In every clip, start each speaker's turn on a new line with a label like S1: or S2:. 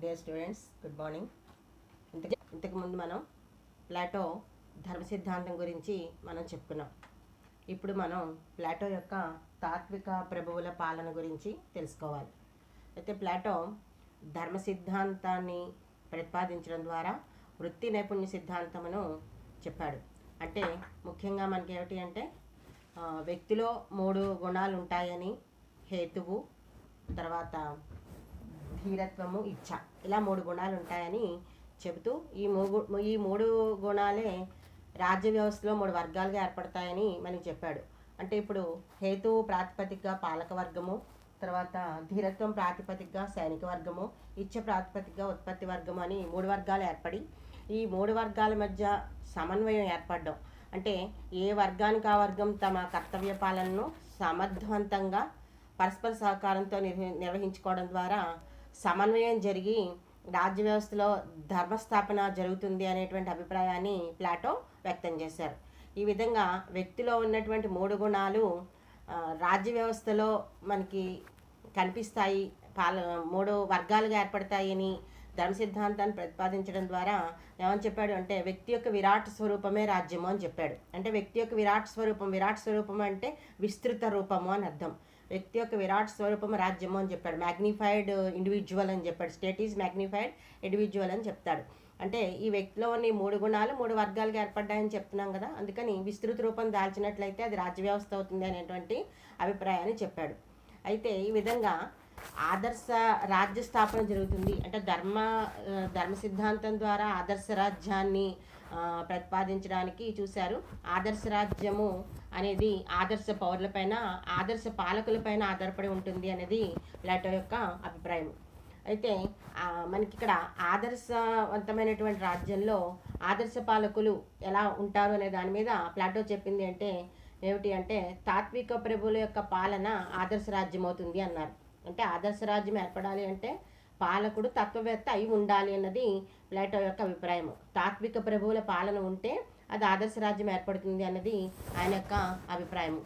S1: Dear students, good morning. ఇంతకుముందు మనం Plato ధర్మ సిద్ధాంతం గురించి మనం చెప్పుకున్నాం. ఇప్పుడు మనం ప్లాటో యొక్క తాత్విక ప్రభువుల పాలన గురించి తెలుసుకోవాలి. అయితే ప్లాటో ధర్మ సిద్ధాంతాన్ని ప్రతిపాదించడం ద్వారా వృత్తి నైపుణ్య సిద్ధాంతమును చెప్పాడు. అంటే ముఖ్యంగా మనకి ఏమిటి అంటే వ్యక్తిలో 3 గుణాలు ఉంటాయని, హేతువు, తర్వాత ధీరత్వము, ఇచ్ఛ, ఇలా 3 గుణాలు ఉంటాయని చెబుతూ ఈ మూడు గుణాలే రాజ్య వ్యవస్థలో 3 వర్గాలుగా ఏర్పడతాయని మనకి చెప్పాడు. అంటే ఇప్పుడు హేతువు ప్రాతిపదికగా పాలక వర్గము, తర్వాత ధీరత్వం ప్రాతిపదికగా సైనిక వర్గము, ఇచ్ఛ ప్రాతిపదికగా ఉత్పత్తి వర్గము అని 3 వర్గాలు ఏర్పడి ఈ 3 వర్గాల మధ్య సమన్వయం ఏర్పడడం, అంటే ఏ వర్గానికి ఆ వర్గం తమ కర్తవ్య పాలనను సమర్థవంతంగా పరస్పర సహకారంతో నిర్వహించుకోవడం ద్వారా సమన్వయం జరిగి రాజ్య వ్యవస్థలో ధర్మస్థాపన జరుగుతుంది అనేటువంటి అభిప్రాయాన్ని ప్లాటో వ్యక్తం చేశారు. ఈ విధంగా వ్యక్తిలో ఉన్నటువంటి 3 గుణాలు రాజ్య వ్యవస్థలో మనకి కనిపిస్తాయి, 3 వర్గాలుగా ఏర్పడతాయని ధర్మ సిద్ధాంతాన్ని ప్రతిపాదించడం ద్వారా ఏమని చెప్పాడు అంటే వ్యక్తి యొక్క విరాట్ స్వరూపమే రాజ్యము అని చెప్పాడు. అంటే వ్యక్తి యొక్క విరాట్ స్వరూపం అంటే విస్తృత రూపము అని అర్థం. వ్యక్తి యొక్క విరాట్ స్వరూపం రాజ్యము అని చెప్పాడు. మ్యాగ్నిఫైడ్ ఇండివిజువల్ అని చెప్పాడు. స్టేట్ ఈజ్ మ్యాగ్నిఫైడ్ ఇండివిజువల్ అని చెప్తాడు. అంటే ఈ వ్యక్తిలో ఉన్న 3 గుణాలు 3 వర్గాలుగా ఏర్పడ్డాయని చెప్తున్నాం కదా, అందుకని విస్తృత రూపం దాల్చినట్లయితే అది రాజ్య వ్యవస్థ అవుతుంది అనేటువంటి అభిప్రాయాన్ని చెప్పాడు. అయితే ఈ విధంగా ఆదర్శ రాజ్య స్థాపన జరుగుతుంది. అంటే ధర్మ సిద్ధాంతం ద్వారా ఆదర్శ రాజ్యాన్ని ప్రతిపాదించడానికి చూశారు. ఆదర్శ రాజ్యము అనేది ఆదర్శ పౌరులపైన, ఆదర్శ పాలకులపైన ఆధారపడి ఉంటుంది అనేది ప్లాటో యొక్క అభిప్రాయం. అయితే మనకి ఇక్కడ ఆదర్శవంతమైనటువంటి రాజ్యంలో ఆదర్శ పాలకులు ఎలా ఉంటారు అనే దాని మీద ప్లాటో చెప్పింది అంటే ఏమిటి అంటే తాత్విక ప్రభువుల యొక్క పాలన ఆదర్శ రాజ్యం అవుతుంది అన్నారు. అంటే ఆదర్శ రాజ్యం ఏర్పడాలి అంటే పాలకుడు తత్వవేత్త అయి ఉండాలి అన్నది ప్లాటో యొక్క అభిప్రాయం. తాత్విక ప్రభువుల పాలన ఉంటే అది ఆదర్శ రాజ్యం ఏర్పడుతుంది అన్నది ఆయన యొక్క అభిప్రాయం.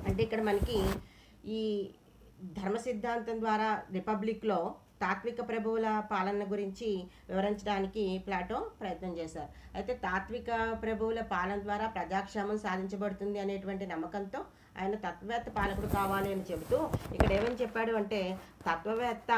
S1: అంటే ఇక్కడ మనకి ఈ ధర్మ సిద్ధాంతం ద్వారా రిపబ్లిక్లో తాత్విక ప్రభువుల పాలన గురించి వివరించడానికి ప్లాటో ప్రయత్నం చేశారు. అయితే తాత్విక ప్రభువుల పాలన ద్వారా ప్రజాక్షేమం సాధించబడుతుంది అనేటువంటి నమ్మకంతో ఆయన తత్వవేత్త పాలకుడు కావాలి అని చెబుతూ ఇక్కడ ఏమని చెప్పాడు అంటే తత్వవేత్త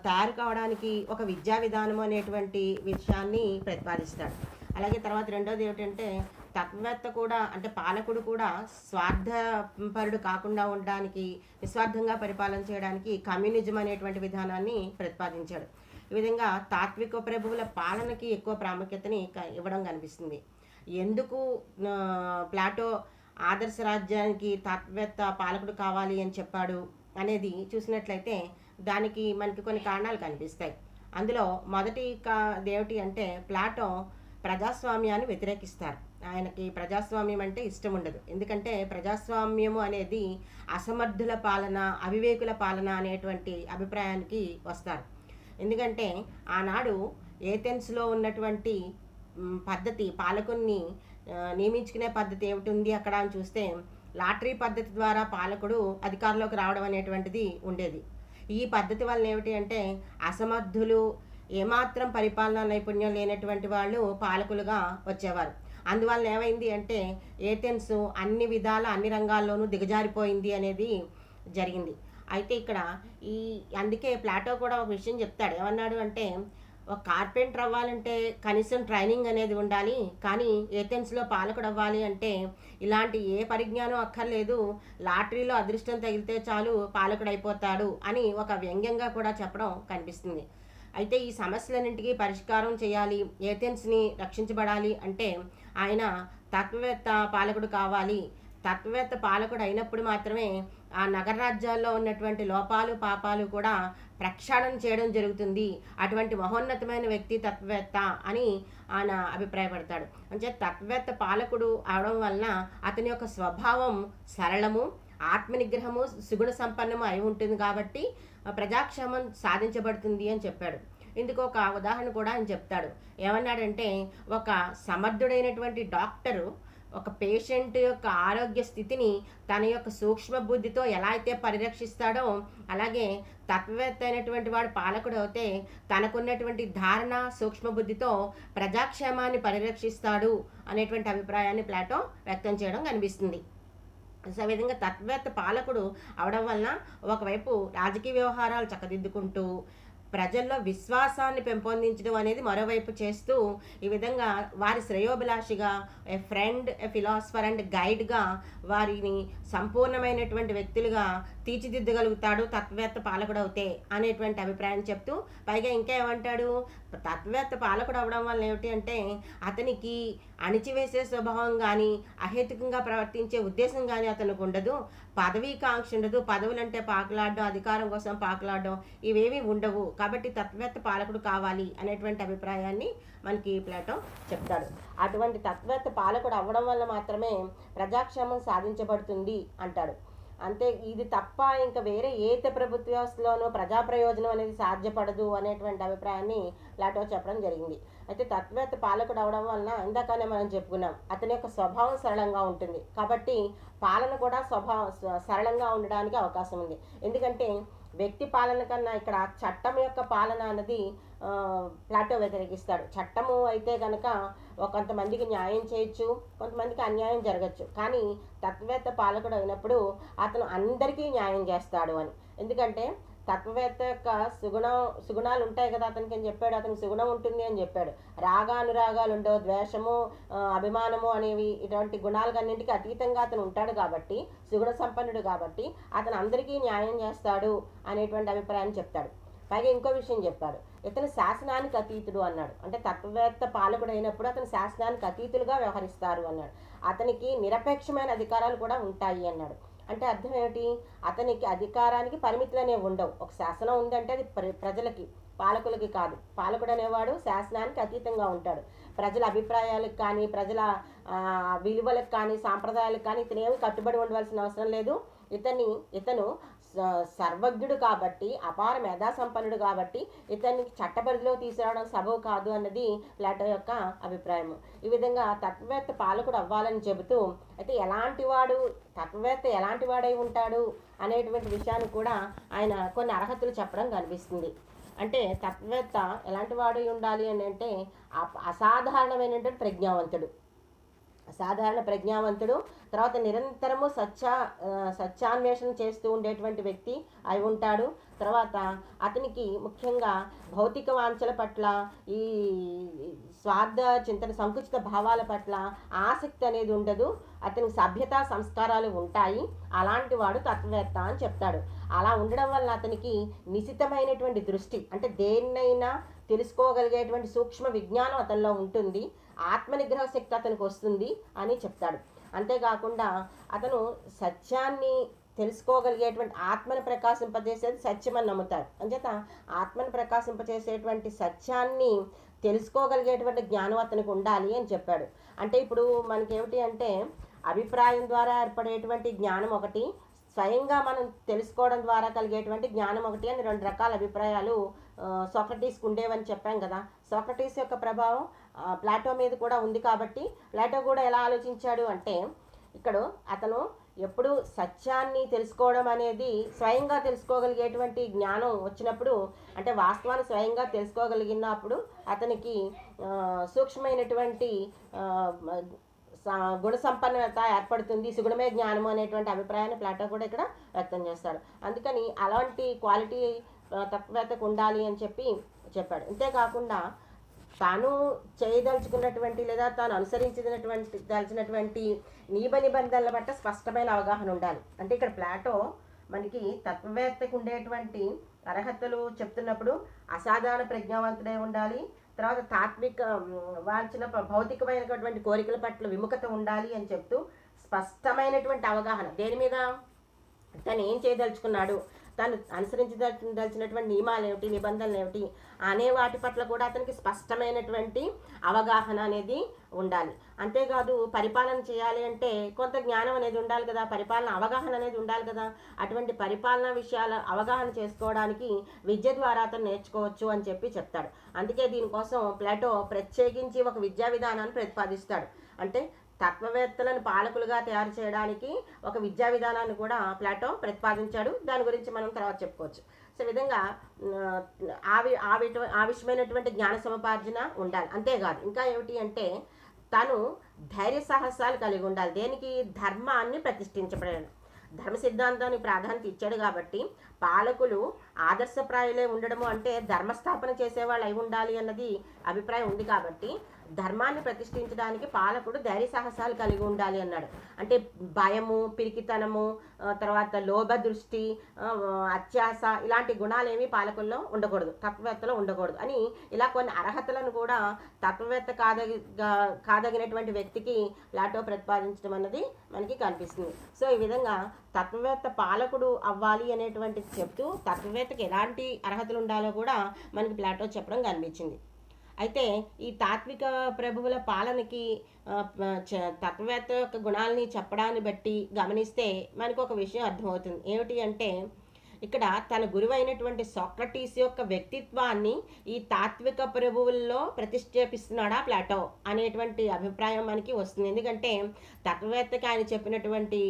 S1: తయారు కావడానికి ఒక విద్యా విధానం అనేటువంటి విషయాన్ని ప్రతిపాదిస్తాడు. అలాగే తర్వాత రెండోది ఏమిటంటే తత్వవేత్త కూడా అంటే పాలకుడు కూడా స్వార్థపరుడు కాకుండా ఉండడానికి, నిస్వార్థంగా పరిపాలన చేయడానికి కమ్యూనిజం అనేటువంటి విధానాన్ని ప్రతిపాదించాడు. ఈ విధంగా తాత్విక ప్రభువుల పాలనకి ఎక్కువ ప్రాముఖ్యతని ఇవ్వడం కనిపిస్తుంది. ఎందుకు ప్లాటో ఆదర్శ రాజ్యానికి తత్వవేత్త పాలకుడు కావాలి అని చెప్పాడు అనేది చూసినట్లయితే దానికి మనకి కొన్ని కారణాలు కనిపిస్తాయి. అందులో మొదటి ఏమిటి అంటే ప్లాటో ప్రజాస్వామ్యాన్ని వ్యతిరేకిస్తారు. ఆయనకి ప్రజాస్వామ్యం అంటే ఇష్టం ఉండదు. ఎందుకంటే ప్రజాస్వామ్యము అనేది అసమర్థుల పాలన, అవివేకుల పాలన అనేటువంటి అభిప్రాయానికి వస్తారు. ఎందుకంటే ఆనాడు ఏథెన్స్లో ఉన్నటువంటి పద్ధతి, పాలకుల్ని నియమించుకునే పద్ధతి ఏమిటి ఉంది అక్కడ అని చూస్తే లాటరీ పద్ధతి ద్వారా పాలకుడు అధికారంలోకి రావడం అనేటువంటిది ఉండేది. ఈ పద్ధతి వల్ల ఏమిటి అంటే అసమర్థులు, ఏమాత్రం పరిపాలనా నైపుణ్యం లేనటువంటి వాళ్ళు పాలకులుగా వచ్చేవారు. అందువల్ల ఏమైంది అంటే ఏథెన్స్ అన్ని విధాల అన్ని రంగాల్లోనూ దిగజారిపోయింది అనేది జరిగింది. అయితే ఇక్కడ అందుకే ప్లాటో కూడా ఒక విషయం చెప్తాడు. ఏమన్నాడు అంటే ఒక కార్పెంటర్ అవ్వాలంటే కనీసం ట్రైనింగ్ అనేది ఉండాలి, కానీ ఏథెన్స్లో పాలకుడు అవ్వాలి అంటే ఇలాంటి ఏ పరిజ్ఞానం అక్కర్లేదు, లాటరీలో అదృష్టం తగిలితే చాలు పాలకుడు అయిపోతాడు అని ఒక వ్యంగ్యంగా కూడా చెప్పడం కనిపిస్తుంది. అయితే ఈ సమస్యలన్నింటికీ పరిష్కారం చేయాలి, ఏథెన్స్ని రక్షించబడాలి అంటే ఆయన తత్వవేత్త పాలకుడు కావాలి. తత్వవేత్త పాలకుడు అయినప్పుడు మాత్రమే ఆ నగర రాజ్యాల్లో ఉన్నటువంటి లోపాలు, పాపాలు కూడా ప్రక్షాళన చేయడం జరుగుతుంది. అటువంటి మహోన్నతమైన వ్యక్తి తత్వవేత్త అని ఆయన అభిప్రాయపడతాడు. అంటే తత్వవేత్త పాలకుడు అవడం వలన అతని యొక్క స్వభావం సరళము, ఆత్మనిగ్రహము, సుగుణ సంపన్నము అయి ఉంటుంది కాబట్టి ప్రజాక్షేమం సాధించబడుతుంది అని చెప్పాడు. ఇందుకు ఒక ఉదాహరణ కూడా ఆయన చెప్తాడు. ఏమన్నాడంటే ఒక సమర్థుడైనటువంటి డాక్టరు ఒక పేషెంట్ యొక్క ఆరోగ్య స్థితిని తన యొక్క సూక్ష్మ బుద్ధితో ఎలా అయితే పరిరక్షిస్తాడో, అలాగే తత్వవేత్త అయినటువంటి వాడు పాలకుడు అయితే తనకున్నటువంటి ధారణ సూక్ష్మ బుద్ధితో ప్రజాక్షేమాన్ని పరిరక్షిస్తాడు అనేటువంటి అభిప్రాయాన్ని ప్లాటో వ్యక్తం చేయడం కనిపిస్తుంది. ఆ విధంగా తత్వవేత్త పాలకుడు అవడం వలన ఒకవైపు రాజకీయ వ్యవహారాలు చక్కదిద్దుకుంటూ ప్రజల్లో విశ్వాసాన్ని పెంపొందించడం అనేది మరోవైపు చేస్తూ ఈ విధంగా వారి శ్రేయోభిలాషిగా ఏ ఫ్రెండ్, ఏ ఫిలాసఫర్ అండ్ గైడ్గా వారిని సంపూర్ణమైనటువంటి వ్యక్తులుగా తీర్చిదిద్దగలుగుతాడు తత్వవేత్త పాలకుడు అవుతే అనేటువంటి అభిప్రాయం చెప్తూ, పైగా ఇంకా ఏమంటాడు, తత్వవేత్త పాలకుడు అవడం వల్ల ఏమిటి అంటే అతనికి అణిచివేసే స్వభావం కానీ అహేతుకంగా ప్రవర్తించే ఉద్దేశం కానీ అతనికి ఉండదు, పదవీకాంక్ష ఉండదు, పదవులంటే పాకులాడడం, అధికారం కోసం పాకులాడడం ఇవేమీ ఉండవు, కాబట్టి తత్వవేత్త పాలకుడు కావాలి అనేటువంటి అభిప్రాయాన్ని మనకి ప్లాటో చెప్తాడు. అటువంటి తత్వవేత్త పాలకుడు అవ్వడం వల్ల మాత్రమే ప్రజాక్షేమం సాధించబడుతుంది అంటాడు. అంతే, ఇది తప్ప ఇంకా వేరే ఏ ప్రభుత్వ వ్యవస్థలోనూ ప్రజా ప్రయోజనం అనేది సాధ్యపడదు అనేటువంటి అభిప్రాయాన్ని ప్లాటో చెప్పడం జరిగింది. అయితే తత్వవేత్త పాలకుడు అవడం వలన ఇందాకనే మనం చెప్పుకున్నాం, అతని యొక్క స్వభావం సరళంగా ఉంటుంది కాబట్టి పాలన కూడా సరళంగా ఉండడానికి అవకాశం ఉంది. ఎందుకంటే వ్యక్తి పాలన కన్నా ఇక్కడ చట్టం యొక్క పాలన అన్నది ప్లాటో వ్యతిరేకిస్తాడు. చట్టము అయితే కనుక కొంతమందికి న్యాయం చేయొచ్చు, కొంతమందికి అన్యాయం జరగచ్చు, కానీ తత్వవేత్త పాలకుడు అయినప్పుడు అతను అందరికీ న్యాయం చేస్తాడు అని. ఎందుకంటే తత్వవేత్త యొక్క సుగుణాలు ఉంటాయి కదా అతనికి అని చెప్పాడు, అతనికి సుగుణం ఉంటుంది అని చెప్పాడు. రాగానురాగాలు ఉండవు, ద్వేషము, అభిమానము అనేవి ఇటువంటి గుణాలకన్నింటికి అతీతంగా అతను ఉంటాడు కాబట్టి, సుగుణ సంపన్నుడు కాబట్టి అతను అందరికీ న్యాయం చేస్తాడు అనేటువంటి అభిప్రాయాన్ని చెప్తాడు. పైగా ఇంకో విషయం చెప్పాడు, ఇతను శాసనానికి అతీతుడు అన్నాడు. అంటే తత్వవేత్త పాలకుడు అయినప్పుడు అతను శాసనానికి అతీతులుగా వ్యవహరిస్తారు అన్నాడు. అతనికి నిరపేక్షమైన అధికారాలు కూడా ఉంటాయి అన్నాడు. అంటే అర్థం ఏమిటి, అతనికి అధికారానికి పరిమితులు అనేవి ఉండవు. ఒక శాసనం ఉందంటే అది ప్రజలకి, పాలకులకి కాదు. పాలకుడు అనేవాడు శాసనానికి అతీతంగా ఉంటాడు. ప్రజల అభిప్రాయాలకు కానీ, ప్రజల విలువలకు కానీ, సాంప్రదాయాలకు కానీ ఇతనేమి కట్టుబడి ఉండవలసిన అవసరం లేదు. ఇతను సర్వజ్ఞుడు కాబట్టి, అపార మేధా సంపన్నుడు కాబట్టి ఇతనికి చట్టపరిధిలో తీసుకురావడం సబబు కాదు అన్నది ప్లాటో యొక్క అభిప్రాయం. ఈ విధంగా తత్వవేత్త పాలకుడు అవ్వాలని చెబుతూ, అయితే తత్వవేత్త ఎలాంటి వాడై ఉంటాడు అనేటువంటి విషయాన్ని కూడా ఆయన కొన్ని అర్హతలు చెప్పడం కనిపిస్తుంది. అంటే తత్వవేత్త ఎలాంటి వాడై ఉండాలి అని అంటే అసాధారణమైనటువంటి ప్రజ్ఞావంతుడు, తర్వాత నిరంతరము సత్యాన్వేషణ చేస్తూ ఉండేటువంటి వ్యక్తి అయి ఉంటాడు. తర్వాత అతనికి ముఖ్యంగా భౌతిక వాంఛల పట్ల, ఈ స్వార్థ చింతన, సంకుచిత భావాల పట్ల ఆసక్తి అనేది ఉండదు. అతనికి సభ్యతా సంస్కారాలు ఉంటాయి. అలాంటి వాడు తత్వవేత్త అని చెప్తాడు. అలా ఉండడం వల్ల అతనికి నిశితమైనటువంటి దృష్టి, అంటే దేన్నైనా తెలుసుకోగలిగేటువంటి సూక్ష్మ విజ్ఞానం అతనిలో ఉంటుంది. ఆత్మనిగ్రహ శక్తి అతనికి వస్తుంది అని చెప్తాడు. అంతేకాకుండా అతను సత్యాన్ని తెలుసుకోగలిగేటువంటి, ఆత్మను ప్రకాశింపజేసేది సత్యం అని నమ్ముతాడు. అంచేత ఆత్మను ప్రకాశింపజేసేటువంటి సత్యాన్ని తెలుసుకోగలిగేటువంటి జ్ఞానం అతనికి ఉండాలి అని చెప్పాడు. అంటే ఇప్పుడు మనకేమిటి అంటే అభిప్రాయం ద్వారా ఏర్పడేటువంటి జ్ఞానం ఒకటి, స్వయంగా మనం తెలుసుకోవడం ద్వారా కలిగేటువంటి జ్ఞానం ఒకటి అని రెండు రకాల అభిప్రాయాలు సోక్రటీస్కి ఉండేవని చెప్పాం కదా. సోక్రటీస్ యొక్క ప్రభావం ప్లాటో మీద కూడా ఉంది కాబట్టి ప్లాటో కూడా ఎలా ఆలోచించాడు అంటే, ఇక్కడ అతను ఎప్పుడు సత్యాన్ని తెలుసుకోవడం అనేది స్వయంగా తెలుసుకోగలిగేటువంటి జ్ఞానం వచ్చినప్పుడు, అంటే వాస్తవాన్ని స్వయంగా తెలుసుకోగలిగినప్పుడు అతనికి సూక్ష్మమైనటువంటి గుణ సంపన్నత ఏర్పడుతుంది, సుగుణమే జ్ఞానము అనేటువంటి అభిప్రాయాన్ని ప్లాటో కూడా ఇక్కడ వ్యక్తం చేస్తాడు. అందుకని అలాంటి క్వాలిటీ తత్వవేత్తకు ఉండాలి అని చెప్పాడు. అంతేకాకుండా తాను చేయదలుచుకున్నటువంటి లేదా తాను అనుసరించినటువంటి నియమ నిబంధనల పట్ల స్పష్టమైన అవగాహన ఉండాలి. అంటే ఇక్కడ ప్లాటో మనకి తత్వవేత్తకు ఉండేటువంటి అర్హతలు చెప్తున్నప్పుడు అసాధారణ ప్రజ్ఞావంతుడై ఉండాలి, తర్వాత తాత్విక వాంఛన, భౌతికమైనటువంటి కోరికల పట్ల విముఖత ఉండాలి అని చెప్తూ స్పష్టమైనటువంటి అవగాహన, దేని మీద తను ఏం చేయదలుచుకున్నాడు, తను అనుసరించదలిచినటువంటి నియమాలు ఏమిటి, నిబంధనలు ఏమిటి అనే వాటి పట్ల కూడా అతనికి స్పష్టమైనటువంటి అవగాహన అనేది ఉండాలి. అంతేకాదు పరిపాలన చేయాలి అంటే కొంత జ్ఞానం అనేది ఉండాలి కదా, పరిపాలన అవగాహన అనేది ఉండాలి కదా. అటువంటి పరిపాలన విషయాల అవగాహన చేసుకోవడానికి విద్య ద్వారా అతను నేర్చుకోవచ్చు అని చెప్తాడు. అందుకే దీనికోసం ప్లాటో ప్రత్యేకించి ఒక విద్యా విధానాన్ని ప్రతిపాదిస్తాడు. అంటే తత్వవేత్తలను పాలకులుగా తయారు చేయడానికి ఒక విద్యా విధానాన్ని కూడా ప్లాటో ప్రతిపాదించాడు. దాని గురించి మనం తర్వాత చెప్పుకోవచ్చు. సో ఈ విధంగా ఆవిషమైనటువంటి జ్ఞాన సముపార్జన ఉండాలి. అంతేకాదు ఇంకా ఏమిటి అంటే తను ధైర్య సాహసాలు కలిగి ఉండాలి. దేనికి? ధర్మాన్ని ప్రతిష్ఠించబడాలి. ధర్మ సిద్ధాంతానికి ప్రాధాన్యత ఇచ్చాడు కాబట్టి పాలకులు ఆదర్శప్రాయులే ఉండడము అంటే ధర్మస్థాపన చేసేవాళ్ళు అయి ఉండాలి అన్నది అభిప్రాయం ఉంది. కాబట్టి ధర్మాన్ని ప్రతిష్ఠించడానికి పాలకుడు ధైర్య సాహసాలు కలిగి ఉండాలి అన్నాడు. అంటే భయము, పిరికితనము, తర్వాత లోభ దృష్టి, అత్యాస ఇలాంటి గుణాలేవి పాలకుల్లో ఉండకూడదు, తత్వవేత్తలో ఉండకూడదు అని ఇలా కొన్ని అర్హతలను కూడా తత్వవేత్త కాదగినటువంటి వ్యక్తికి ప్లాటో ప్రతిపాదించడం అన్నది మనకి కనిపిస్తుంది. సో ఈ విధంగా తత్వవేత్త పాలకుడు అవ్వాలి అనేటువంటిది చెప్తూ తత్వవేత్తకి ఎలాంటి అర్హతలు ఉండాలో కూడా మనకి ప్లాటో చెప్పడం కనిపించింది. అయితే ఈ తాత్విక ప్రభువుల పాలనకి తత్వవేత్త యొక్క గుణాలని చెప్పడాన్ని బట్టి గమనిస్తే మనకు ఒక విషయం అర్థమవుతుంది. ఏమిటి అంటే ఇక్కడ తన గురువైనటువంటి సోక్రటీస్ యొక్క వ్యక్తిత్వాన్ని ఈ తాత్విక ప్రభువుల్లో ప్రతిష్ఠాపిస్తున్నాడా ప్లాటో అనేటువంటి అభిప్రాయం మనకి వస్తుంది. ఎందుకంటే తత్వవేత్తకి ఆయన చెప్పినటువంటి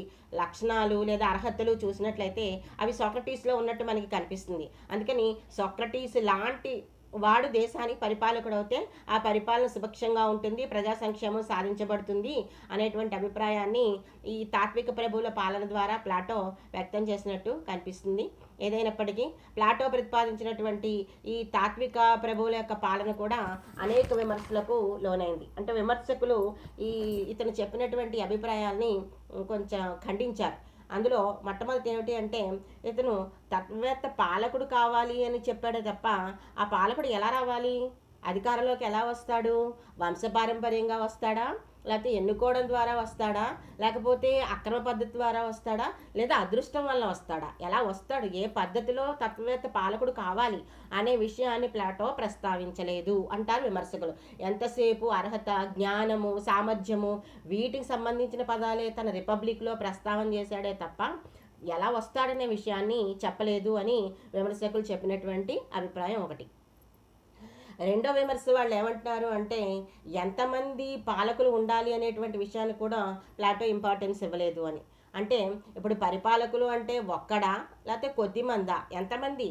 S1: లక్షణాలు లేదా అర్హతలు చూసినట్లయితే అవి సోక్రటీస్లో ఉన్నట్టు మనకి కనిపిస్తుంది. అందుకని సోక్రటీస్ లాంటి వాడు దేశానికి పరిపాలకుడు అవుతే ఆ పరిపాలన సుభిక్షంగా ఉంటుంది, ప్రజా సంక్షేమం సాధించబడుతుంది అనేటువంటి అభిప్రాయాన్ని ఈ తాత్విక ప్రభువుల పాలన ద్వారా ప్లాటో వ్యక్తం చేసినట్టు కనిపిస్తుంది. ఏదైనప్పటికీ ప్లాటో ప్రతిపాదించినటువంటి ఈ తాత్విక ప్రభువుల యొక్క పాలన కూడా అనేక విమర్శలకు లోనైంది. అంటే విమర్శకులు ఇతను చెప్పినటువంటి అభిప్రాయాల్ని కొంచెం ఖండించారు. అందులో మొట్టమొదటి ఏమిటి అంటే ఇతను తత్వవేత్త పాలకుడు కావాలి అని చెప్పాడే తప్ప ఆ పాలకుడు ఎలా రావాలి, అధికారంలోకి ఎలా వస్తాడు, వంశపారంపర్యంగా వస్తాడా, లేకపోతే ఎన్నుకోవడం ద్వారా వస్తాడా, లేకపోతే అక్రమ పద్ధతి ద్వారా వస్తాడా, లేదా అదృష్టం వల్ల వస్తాడా, ఎలా వస్తాడు, ఏ పద్ధతిలో తత్వవేత్త పాలకుడు కావాలి అనే విషయాన్ని ప్లాటో ప్రస్తావించలేదు అంటారు విమర్శకులు. ఎంతసేపు అర్హత, జ్ఞానము, సామర్థ్యము వీటికి సంబంధించిన పదాలే తన రిపబ్లిక్లో ప్రస్తావన చేశాడే తప్ప ఎలా వస్తాడనే విషయాన్ని చెప్పలేదు అని విమర్శకులు చెప్పినటువంటి అభిప్రాయం ఒకటి. రెండో విమర్శ వాళ్ళు ఏమంటున్నారు అంటే ఎంతమంది పాలకులు ఉండాలి అనేటువంటి విషయాన్ని కూడా ప్లాటో ఇంపార్టెన్స్ ఇవ్వలేదు అని. అంటే ఇప్పుడు పరిపాలకులు అంటే ఒక్కడా లేకపోతే కొద్ది మందా, ఎంతమంది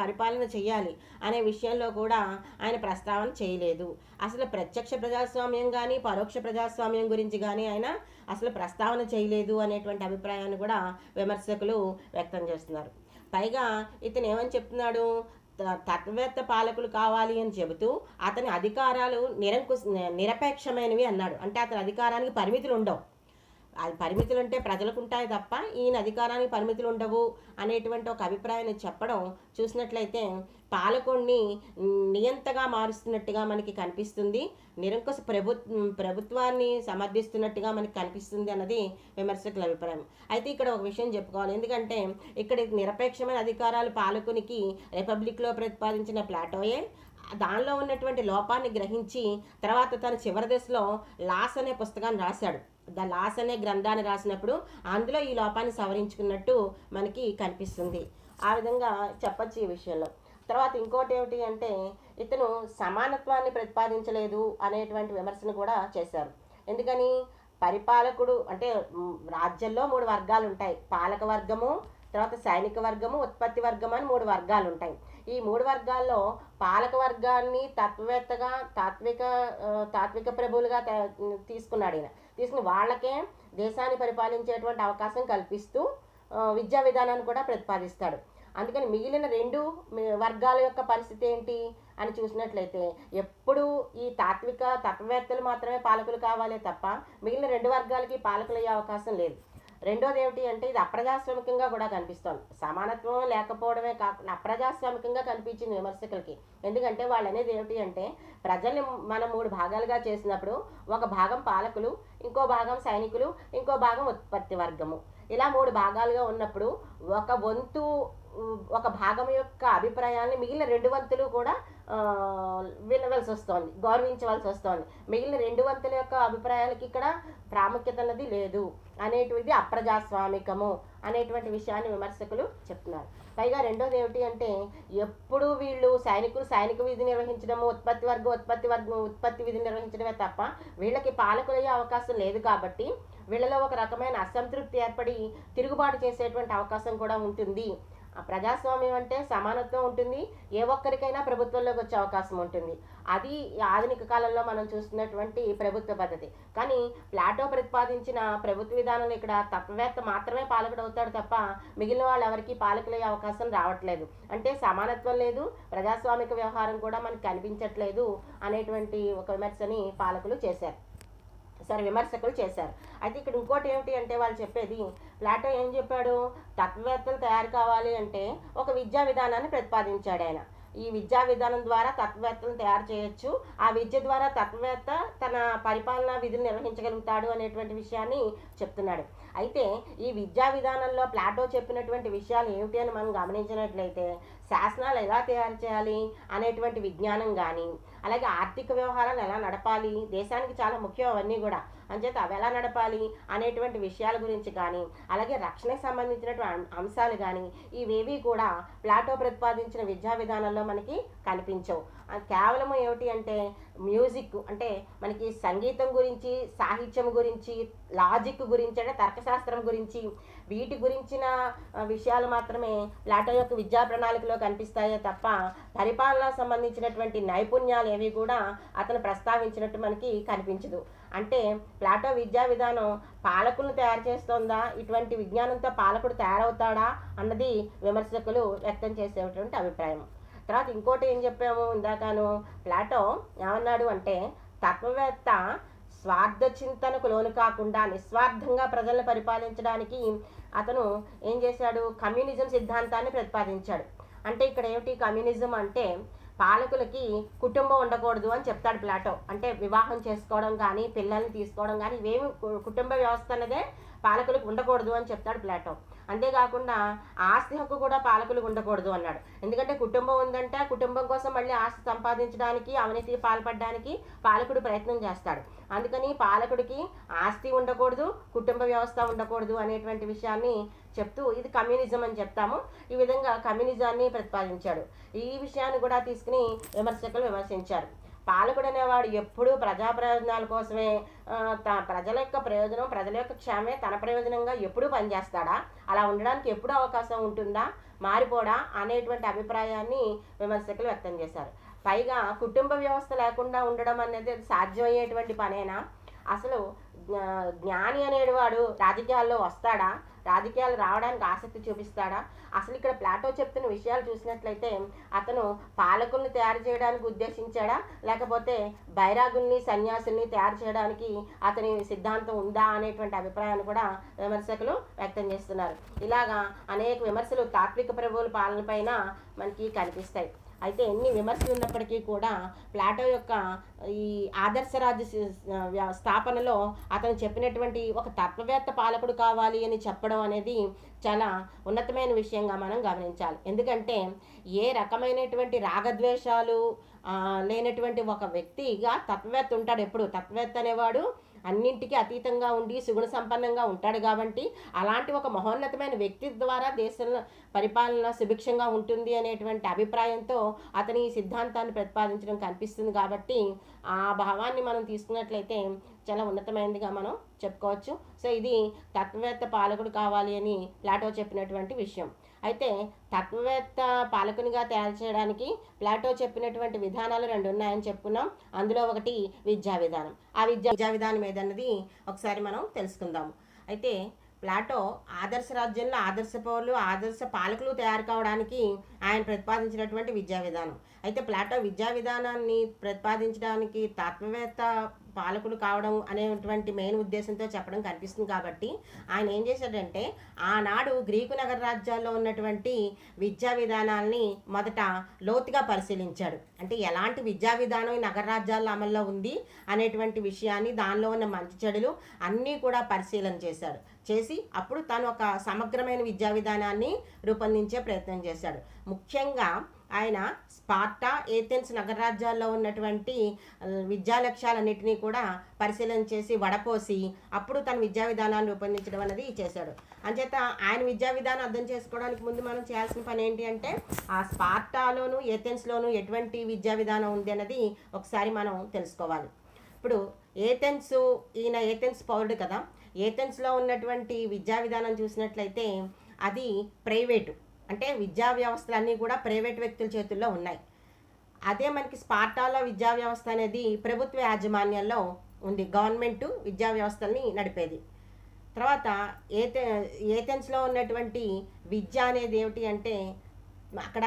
S1: పరిపాలన చేయాలి అనే విషయంలో కూడా ఆయన ప్రస్తావన చేయలేదు. అసలు ప్రత్యక్ష ప్రజాస్వామ్యం కానీ పరోక్ష ప్రజాస్వామ్యం గురించి కానీ ఆయన అసలు ప్రస్తావన చేయలేదు అనేటువంటి అభిప్రాయాన్ని కూడా విమర్శకులు వ్యక్తం చేస్తున్నారు. పైగా ఇతను ఏమని చెప్తున్నాడు, తత్వవేత్త పాలకులు కావాలి అని చెబుతూ అతని అధికారాలు నిరపేక్షమైనవి అన్నాడు. అంటే అతని అధికారానికి పరిమితులు ఉండవు. అది పరిమితులు అంటే ప్రజలకు ఉంటాయి తప్ప ఈయన అధికారానికి పరిమితులు ఉండవు అనేటువంటి ఒక అభిప్రాయాన్ని చెప్పడం చూసినట్లయితే పాలకుడిని నియంతగా మారుస్తున్నట్టుగా మనకి కనిపిస్తుంది, నిరంకుశ ప్రభుత్వాన్ని సమర్థిస్తున్నట్టుగా మనకి కనిపిస్తుంది అన్నది విమర్శకుల అభిప్రాయం. అయితే ఇక్కడ ఒక విషయం చెప్పుకోవాలి. ఎందుకంటే ఇక్కడ నిరపేక్షమైన అధికారాలు పాలకునికి రిపబ్లిక్లో ప్రతిపాదించిన ప్లాటోయే దానిలో ఉన్నటువంటి లోపాన్ని గ్రహించి తర్వాత తన చివరి దశలో లాస్ అనే పుస్తకాన్ని రాశాడు. ద లాస్ అనే గ్రంథాన్ని రాసినప్పుడు అందులో ఈ లోపాన్ని సవరించుకున్నట్టు మనకి కనిపిస్తుంది. ఆ విధంగా చెప్పచ్చు ఈ విషయంలో. తర్వాత ఇంకోటి ఏమిటి అంటే ఇతను సమానత్వాన్ని ప్రతిపాదించలేదు అనేటువంటి విమర్శను కూడా చేశారు. ఎందుకని? పరిపాలకుడు అంటే రాజ్యంలో 3 వర్గాలు ఉంటాయి. పాలక వర్గము, తర్వాత సైనిక వర్గము, ఉత్పత్తి వర్గం అని 3 వర్గాలు ఉంటాయి. ఈ 3 వర్గాల్లో పాలక వర్గాన్ని తత్వవేత్తగా తాత్విక ప్రభువులుగా తీసుకున్నాడు. ఈయన తీసుకుని వాళ్ళకే దేశాన్ని పరిపాలించేటువంటి అవకాశం కల్పిస్తూ విద్యా విధానాన్ని కూడా ప్రతిపాదిస్తాడు. అందుకని మిగిలిన 2 వర్గాల యొక్క పరిస్థితి ఏంటి అని చూసినట్లయితే ఎప్పుడు ఈ తత్వవేత్తలు మాత్రమే పాలకులు కావాలే తప్ప మిగిలిన 2 వర్గాలకి పాలకులు అయ్యే అవకాశం లేదు. రెండోది ఏమిటి అంటే ఇది అప్రజాస్వామికంగా కూడా కనిపిస్తోంది. సమానత్వం లేకపోవడమే కాకుండా అప్రజాస్వామికంగా కనిపించింది విమర్శకులకి. ఎందుకంటే వాళ్ళు అనేది ఏమిటి అంటే ప్రజల్ని మనం 3 భాగాలుగా చేసినప్పుడు ఒక భాగం పాలకులు, ఇంకో భాగం సైనికులు, ఇంకో భాగం ఉత్పత్తి వర్గము, ఇలా 3 భాగాలుగా ఉన్నప్పుడు ఒక వంతు ఒక భాగం యొక్క అభిప్రాయాన్ని మిగిలిన 2 వంతులు కూడా వినవలసి వస్తుంది, గౌరవించవలసి వస్తుంది. మిగిలిన 2 వంతుల యొక్క అభిప్రాయాలకి ఇక్కడ ప్రాముఖ్యత అన్నది లేదు అనేటువంటిది అప్రజాస్వామికము అనేటువంటి విషయాన్ని విమర్శకులు చెప్తున్నారు. పైగా రెండోది ఏమిటి అంటే, ఎప్పుడు వీళ్ళు సైనిక విధి నిర్వహించడము, ఉత్పత్తి విధి నిర్వహించడమే తప్ప వీళ్ళకి పాలకులయ్యే అవకాశం లేదు. కాబట్టి వీళ్ళలో ఒక రకమైన అసంతృప్తి ఏర్పడి తిరుగుబాటు చేసేటువంటి అవకాశం కూడా ఉంటుంది. ప్రజాస్వామ్యం అంటే సమానత్వం ఉంటుంది, ఏ ఒక్కరికైనా ప్రభుత్వంలోకి వచ్చే అవకాశం ఉంటుంది. అది ఆధునిక కాలంలో మనం చూస్తున్నటువంటి ప్రభుత్వ పద్ధతి. కానీ ప్లాటో ప్రతిపాదించిన ప్రభుత్వ విధానంలో ఇక్కడ తత్వవేత్త మాత్రమే పాలకుడు అవుతాడు తప్ప మిగిలిన వాళ్ళు ఎవరికి పాలకులయ్యే అవకాశం రావట్లేదు. అంటే సమానత్వం లేదు, ప్రజాస్వామిక వ్యవహారం కూడా మనకు కనిపించట్లేదు అనేటువంటి ఒక విమర్శని విమర్శకులు చేశారు. అయితే ఇక్కడ ఇంకోటి ఏమిటి అంటే, వాళ్ళు చెప్పేది, ప్లాటో ఏం చెప్పాడు, తత్వవేత్తలు తయారు కావాలి అంటే ఒక విద్యా విధానాన్ని ప్రతిపాదించాడు ఆయన. ఈ విద్యా విధానం ద్వారా తత్వవేత్తలను తయారు చేయొచ్చు, ఆ విద్య ద్వారా తత్వవేత్త తన పరిపాలనా విధులు నిర్వహించగలుగుతాడు అనేటువంటి విషయాన్ని చెప్తున్నాడు. అయితే ఈ విద్యా విధానంలో ప్లాటో చెప్పినటువంటి విషయాలు ఏమిటి అని మనం గమనించినట్లయితే, శాసనాలు ఎలా తయారు చేయాలి అనేటువంటి విజ్ఞానం కానీ, అలాగే ఆర్థిక వ్యవహారాలు ఎలా నడపాలి, దేశానికి చాలా ముఖ్యం అవన్నీ కూడా, అంచేత అవి ఎలా నడపాలి అనేటువంటి విషయాల గురించి కానీ, అలాగే రక్షణకు సంబంధించినటువంటి అంశాలు కానీ, ఇవేవి కూడా ప్లాటో ప్రతిపాదించిన విద్యా విధానంలో మనకి కనిపించవు. కేవలం ఏమిటి అంటే, మ్యూజిక్ అంటే మనకి సంగీతం గురించి, సాహిత్యం గురించి, లాజిక్ గురించి, అంటే తర్కశాస్త్రం గురించి, వీటి గురించిన విషయాలు మాత్రమే ప్లాటో యొక్క విద్యా ప్రణాళికలో కనిపిస్తాయే తప్ప పరిపాలన సంబంధించినటువంటి నైపుణ్యాలు ఏవి కూడా అతను ప్రస్తావించినట్టు మనకి కనిపించదు. అంటే ప్లాటో విద్యా విధానం పాలకులను తయారు చేస్తోందా, ఇటువంటి విజ్ఞానంతో పాలకుడు తయారవుతాడా అన్నది విమర్శకులు వ్యక్తం చేసేటువంటి అభిప్రాయం. తర్వాత ఇంకోటి ఏం చెప్పాము ఇందాకను, ప్లాటో ఏమన్నాడు అంటే, తత్వవేత్త స్వార్థ చింతనకు లోను కాకుండా నిస్వార్థంగా ప్రజలను పరిపాలించడానికి అతను ఏం చేశాడు, కమ్యూనిజం సిద్ధాంతాన్ని ప్రతిపాదించాడు. అంటే ఇక్కడ ఏమిటి కమ్యూనిజం అంటే, పాలకులకి కుటుంబం ఉండకూడదు అని చెప్తాడు ప్లాటో. అంటే వివాహం చేసుకోవడం కానీ, పిల్లల్ని తీసుకోవడం కానీ, ఇవేమి కుటుంబ వ్యవస్థ అన్నదే పాలకులకు ఉండకూడదు అని చెప్తాడు ప్లాటో. అంతేకాకుండా ఆస్తి హక్కు కూడా పాలకులకు ఉండకూడదు అన్నాడు. ఎందుకంటే కుటుంబం ఉందంటే ఆ కుటుంబం కోసం మళ్ళీ ఆస్తి సంపాదించడానికి, అవినీతికి పాల్పడడానికి పాలకుడు ప్రయత్నం చేస్తాడు. అందుకని పాలకుడికి ఆస్తి ఉండకూడదు, కుటుంబ వ్యవస్థ ఉండకూడదు అనేటువంటి విషయాన్ని చెప్తూ ఇది కమ్యూనిజం అని చెప్తాము. ఈ విధంగా కమ్యూనిజాన్ని ప్రతిపాదించాడు. ఈ విషయాన్ని కూడా తీసుకుని విమర్శకులు విమర్శించారు. పాలకుడు అనేవాడు ఎప్పుడూ ప్రజా ప్రయోజనాల కోసమే, ప్రజల యొక్క ప్రయోజనం, ప్రజల యొక్క క్షేమే తన ప్రయోజనంగా ఎప్పుడూ పనిచేస్తాడా, అలా ఉండడానికి ఎప్పుడూ అవకాశం ఉంటుందా, మారిపోడా అనేటువంటి అభిప్రాయాన్ని విమర్శకులు వ్యక్తం చేశారు. పైగా కుటుంబ వ్యవస్థ లేకుండా ఉండడం అనేది సాధ్యమయ్యేటువంటి పనేనా, అసలు జ్ఞాని అనేవాడు రాజకీయాల్లో వస్తాడా, రాజకీయాలు రావడానికి ఆసక్తి చూపిస్తాడా? అసలు ఇక్కడ ప్లాటో చెప్తున్న విషయాలు చూసినట్లయితే అతను పాలకుల్ని తయారు చేయడానికి ఉద్దేశించాడా, లేకపోతే బైరాగుల్ని, సన్యాసుల్ని తయారు చేయడానికి అతని సిద్ధాంతం ఉందా అనేటువంటి అభిప్రాయాన్ని కూడా విమర్శకులు వ్యక్తం చేస్తున్నారు. ఇలాగా అనేక విమర్శలు తాత్విక ప్రభువుల పాలన పైన మనకి కనిపిస్తాయి. అయితే ఎన్ని విమర్శలు ఉన్నప్పటికీ కూడా ప్లాటో యొక్క ఈ ఆదర్శరాజ్య స్థాపనలో అతను చెప్పినటువంటి ఒక తత్వవేత్త పాలకుడు కావాలి అని చెప్పడం అనేది చాలా ఉన్నతమైన విషయంగా మనం గమనించాలి. ఎందుకంటే ఏ రకమైనటువంటి రాగద్వేషాలు లేనటువంటి ఒక వ్యక్తిగా తత్వవేత్త ఉంటాడు. ఎప్పుడు తత్వవేత్త అనేవాడు అన్నింటికీ అతీతంగా ఉండి సుగుణ సంపన్నంగా ఉంటాడు. కాబట్టి అలాంటి ఒక మహోన్నతమైన వ్యక్తి ద్వారా దేశంలో పరిపాలన సుభిక్షంగా ఉంటుంది అనేటువంటి అభిప్రాయంతో అతని ఈ సిద్ధాంతాన్ని ప్రతిపాదించడం కనిపిస్తుంది. కాబట్టి ఆ భావాన్ని మనం తీసుకున్నట్లయితే చాలా ఉన్నతమైనదిగా మనం చెప్పుకోవచ్చు. సో ఇది తత్వవేత్త పాలకుడు కావాలి అని ప్లాటో చెప్పినటువంటి విషయం. అయితే తత్వవేత్త పాలకునిగా తయారు చేయడానికి ప్లాటో చెప్పినటువంటి విధానాలు 2 ఉన్నాయని చెప్పుకున్నాం. అందులో ఒకటి విద్యా విధానం. ఆ విద్యా విధానం ఏదన్నది ఒకసారి మనం తెలుసుకుందాము. అయితే ప్లాటో ఆదర్శ రాజ్యంలో ఆదర్శ పౌరులు, ఆదర్శ పాలకులు తయారు కావడానికి ఆయన ప్రతిపాదించినటువంటి విద్యా విధానం. అయితే ప్లాటో విద్యా విధానాన్ని ప్రతిపాదించడానికి తత్వవేత్త పాలకుడు కావడం అనేటువంటి మెయిన్ ఉద్దేశంతో చెప్పడం కనిపిస్తుంది. కాబట్టి ఆయన ఏం చేశాడంటే ఆనాడు గ్రీకు నగర రాజ్యాల్లో ఉన్నటువంటి విద్యా విధానాల్ని మొదట లోతుగా పరిశీలించాడు. అంటే ఎలాంటి విద్యా విధానం ఈ నగర రాజ్యాల్లో అమల్లో ఉంది అనేటువంటి విషయాన్ని, దానిలో ఉన్న మంచి చెడులు అన్నీ కూడా పరిశీలన చేసి అప్పుడు తను ఒక సమగ్రమైన విద్యా విధానాన్ని రూపొందించే ప్రయత్నం చేశాడు. ముఖ్యంగా ఆయన స్పార్టా, ఏథెన్స్ నగరరాజ్యాల్లో ఉన్నటువంటి విద్యా లక్ష్యాలన్నింటినీ కూడా పరిశీలన చేసి వడపోసి అప్పుడు తన విద్యా విధానాన్ని రూపొందించడం అనేది చేశాడు. అంచేత ఆయన విద్యా విధానం అర్థం చేసుకోవడానికి ముందు మనం చేయాల్సిన పని ఏంటి అంటే ఆ స్పార్టాలోను ఏథెన్స్లోను ఎటువంటి విద్యా విధానం ఉంది అన్నది ఒకసారి మనం తెలుసుకోవాలి. ఇప్పుడు ఈయన ఏథెన్స్ పౌరుడు కదా. ఏథెన్స్లో ఉన్నటువంటి విద్యా విధానం చూసినట్లయితే అది ప్రైవేటు, అంటే విద్యా వ్యవస్థలన్నీ కూడా ప్రైవేట్ వ్యక్తుల చేతుల్లో ఉన్నాయి. అదే మనకి స్పార్టాలో విద్యా వ్యవస్థ అనేది ప్రభుత్వ యాజమాన్యంలో ఉంది. గవర్నమెంటు విద్యా వ్యవస్థల్ని నడిపేది. తర్వాత ఏథెన్స్లో ఉన్నటువంటి విద్య అనేది ఏమిటి అంటే అక్కడ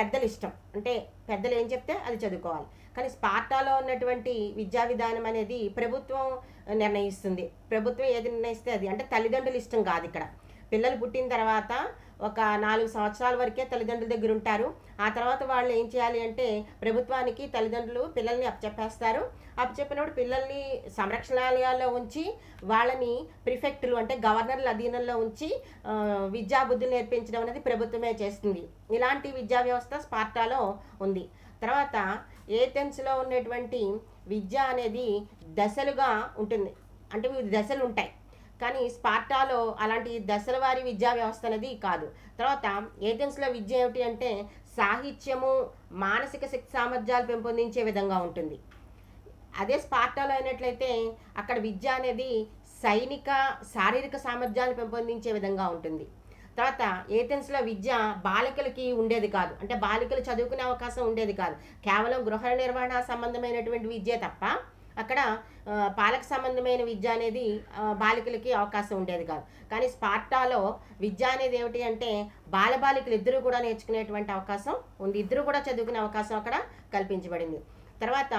S1: పెద్దలు ఇష్టం, అంటే పెద్దలు ఏం చెప్తే అది చదువుకోవాలి. కానీ స్పార్టాలో ఉన్నటువంటి విద్యా విధానం అనేది ప్రభుత్వం నిర్ణయిస్తుంది. ప్రభుత్వం ఏది నిర్ణయిస్తే అది, అంటే తల్లిదండ్రులు ఇష్టం కాదు. ఇక్కడ పిల్లలు పుట్టిన తర్వాత ఒక 4 సంవత్సరాల వరకే తల్లిదండ్రుల దగ్గర ఉంటారు. ఆ తర్వాత వాళ్ళు ఏం చేయాలి అంటే ప్రభుత్వానికి తల్లిదండ్రులు పిల్లల్ని అప్పచెప్పేస్తారు. అప్పచెప్పినప్పుడు పిల్లల్ని సంరక్షణాలయాల్లో ఉంచి వాళ్ళని ప్రిఫెక్టులు, అంటే గవర్నర్ల అధీనంలో ఉంచి విద్యాబుద్ధులు నేర్పించడం అనేది ప్రభుత్వమే చేస్తుంది. ఇలాంటి విద్యా వ్యవస్థ స్పార్టాలో ఉంది. తర్వాత ఏథెన్స్లో ఉన్నటువంటి విద్య అనేది దశలుగా ఉంటుంది, అంటే వివిధ దశలు ఉంటాయి. కానీ స్పార్టాలో అలాంటి దశల వారి విద్యా వ్యవస్థ అనేది కాదు. తర్వాత ఏథెన్స్లో విద్య ఏమిటి అంటే సాహిత్యము, మానసిక శక్తి సామర్థ్యాలు పెంపొందించే విధంగా ఉంటుంది. అదే స్పార్టాలో అయినట్లయితే అక్కడ విద్య అనేది సైనిక, శారీరక సామర్థ్యాలు పెంపొందించే విధంగా ఉంటుంది. తర్వాత ఏథెన్స్లో విద్య బాలికలకి ఉండేది కాదు, అంటే బాలికలు చదువుకునే అవకాశం ఉండేది కాదు. కేవలం గృహ నిర్వహణ సంబంధమైనటువంటి విద్య తప్ప అక్కడ పాలక సంబంధమైన విద్య అనేది బాలికలకి అవకాశం ఉండేది కాదు. కానీ స్పార్టాలో విద్య అనేది ఏమిటి అంటే బాలబాలికలు ఇద్దరు కూడా నేర్చుకునేటువంటి అవకాశం ఉంది, ఇద్దరు కూడా చదువుకునే అవకాశం అక్కడ కల్పించబడింది. తర్వాత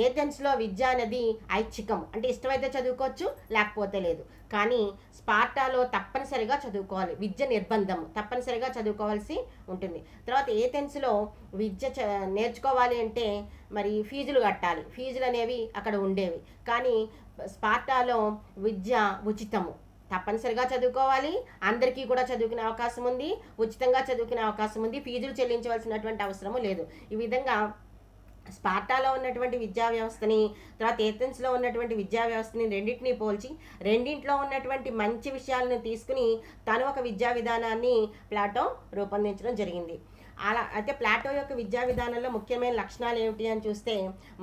S1: ఏథెన్స్లో విద్య అనేది ఐచ్ఛికం, అంటే ఇష్టమైతే చదువుకోవచ్చు, లేకపోతే లేదు. కానీ స్పార్టాలో తప్పనిసరిగా చదువుకోవాలి, విద్య నిర్బంధం, తప్పనిసరిగా చదువుకోవాల్సి ఉంటుంది. తర్వాత ఏథెన్స్లో విద్య నేర్చుకోవాలి అంటే మరి ఫీజులు కట్టాలి, ఫీజులు అనేవి అక్కడ ఉండేవి. కానీ స్పార్టాలో విద్య ఉచితము, తప్పనిసరిగా చదువుకోవాలి, అందరికీ కూడా చదువుకునే అవకాశం ఉంది, ఉచితంగా చదువుకునే అవకాశం ఉంది, ఫీజులు చెల్లించవలసినటువంటి అవసరము లేదు. ఈ విధంగా స్పార్టాలో ఉన్నటువంటి విద్యా వ్యవస్థని, తర్వాత ఏథెన్స్లో ఉన్నటువంటి విద్యా వ్యవస్థని రెండింటినీ పోల్చి రెండింటిలో ఉన్నటువంటి మంచి విషయాలను తీసుకుని తను ఒక విద్యా విధానాన్ని ప్లాటో రూపొందించడం జరిగింది. అలా అయితే ప్లాటో యొక్క విద్యా విధానంలో ముఖ్యమైన లక్షణాలు ఏమిటి అని చూస్తే